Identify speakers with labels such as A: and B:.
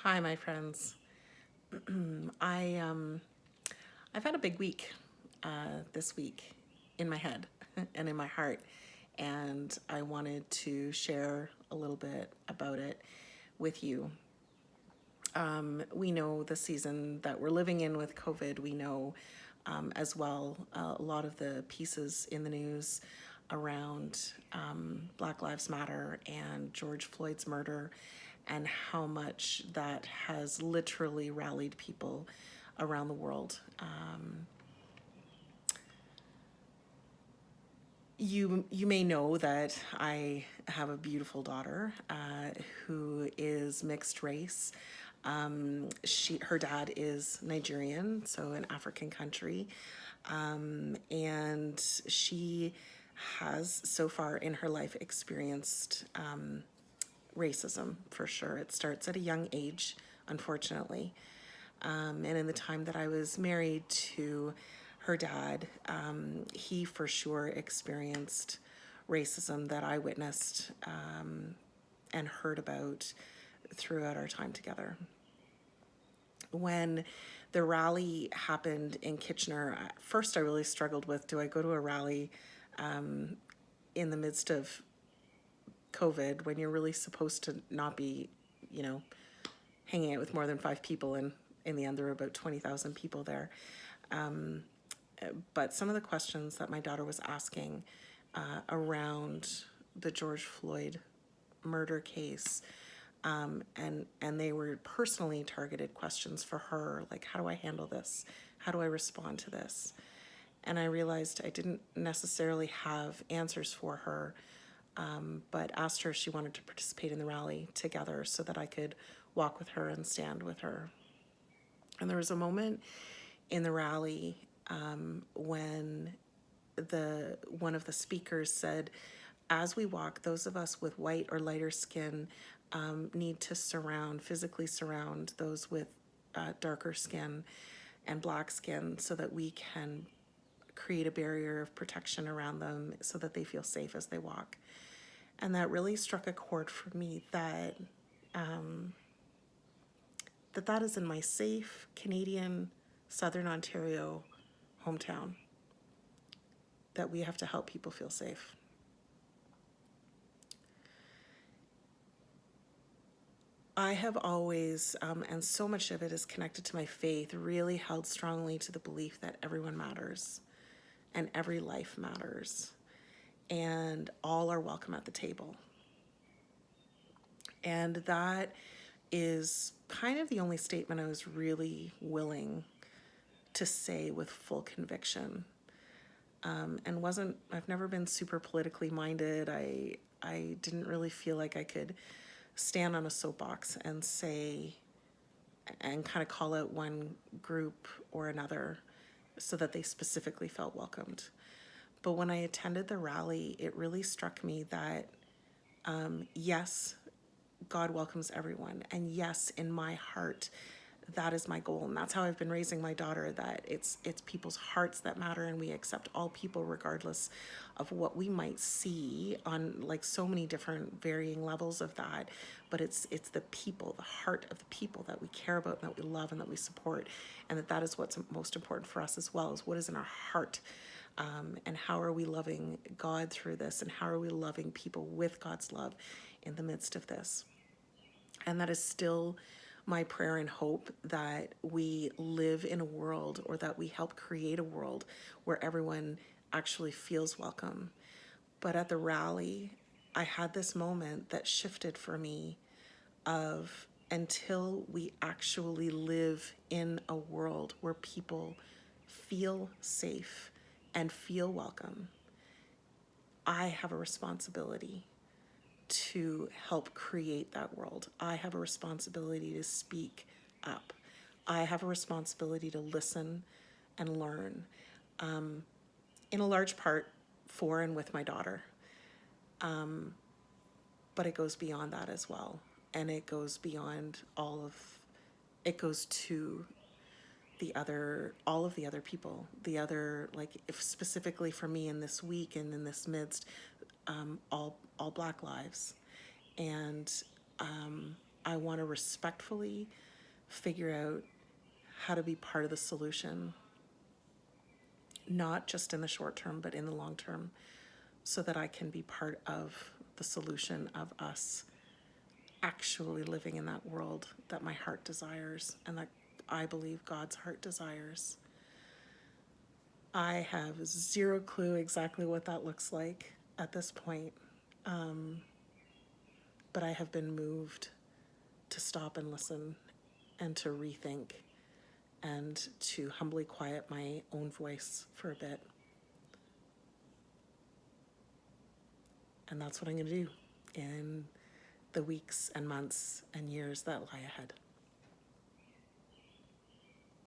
A: Hi, my friends. I I've had a big week this week in my head and in my heart, and I wanted to share a little bit about it with you. We know the season that we're living in with COVID. We know as well a lot of the pieces in the news around Black Lives Matter and George Floyd's murder, and how much that has literally rallied people around the world. You may know that I have a beautiful daughter who is mixed race. Her dad is Nigerian, so an African country, and she has so far in her life experienced racism for sure. It starts at a young age, unfortunately. And in the time that I was married to her dad, he for sure experienced racism that I witnessed and heard about throughout our time together. When the rally happened in Kitchener, at first I really struggled with, do I go to a rally in the midst of COVID when you're really supposed to not be, you know, hanging out with more than 5 people, and in the end there were about 20,000 people there. But some of the questions that my daughter was asking around the George Floyd murder case, and they were personally targeted questions for her, like, how do I handle this? How do I respond to this? And I realized I didn't necessarily have answers for her, but asked her if she wanted to participate in the rally together so that I could walk with her and stand with her. And there was a moment in the rally when one of the speakers said, as we walk, those of us with white or lighter skin need to physically surround those with darker skin and black skin so that we can create a barrier of protection around them so that they feel safe as they walk. And that really struck a chord for me, that that is in my safe Canadian Southern Ontario hometown, that we have to help people feel safe. I have always, and so much of it is connected to my faith, really held strongly to the belief that everyone matters and every life matters and all are welcome at the table. And that is kind of the only statement I was really willing to say with full conviction. And I've never been super politically minded. I didn't really feel like I could stand on a soapbox and say, and kind of call out one group or another so that they specifically felt welcomed. But when I attended the rally, it really struck me that yes, God welcomes everyone. And yes, in my heart, that is my goal. And that's how I've been raising my daughter, that it's people's hearts that matter, and we accept all people regardless of what we might see on, like, so many different varying levels of that. But it's the people, the heart of the people that we care about and that we love and that we support. And that is what's most important for us as well, is what is in our heart. And how are we loving God through this, and how are we loving people with God's love in the midst of this. And that is still my prayer and hope, that we live in a world, or that we help create a world where everyone actually feels welcome. But at the rally, I had this moment that shifted for me of, until we actually live in a world where people feel safe and feel welcome, I have a responsibility to help create that world. I have a responsibility to speak up. I have a responsibility to listen and learn, in a large part for and with my daughter. But it goes beyond that as well. And it goes beyond it goes to all of the other people, like, if specifically for me in this week and in this midst, all Black lives. And I want to respectfully figure out how to be part of the solution, not just in the short term, but in the long term, so that I can be part of the solution of us actually living in that world that my heart desires and that I believe God's heart desires. I have zero clue exactly what that looks like at this point, but I have been moved to stop and listen and to rethink and to humbly quiet my own voice for a bit. And that's what I'm going to do in the weeks and months and years that lie ahead.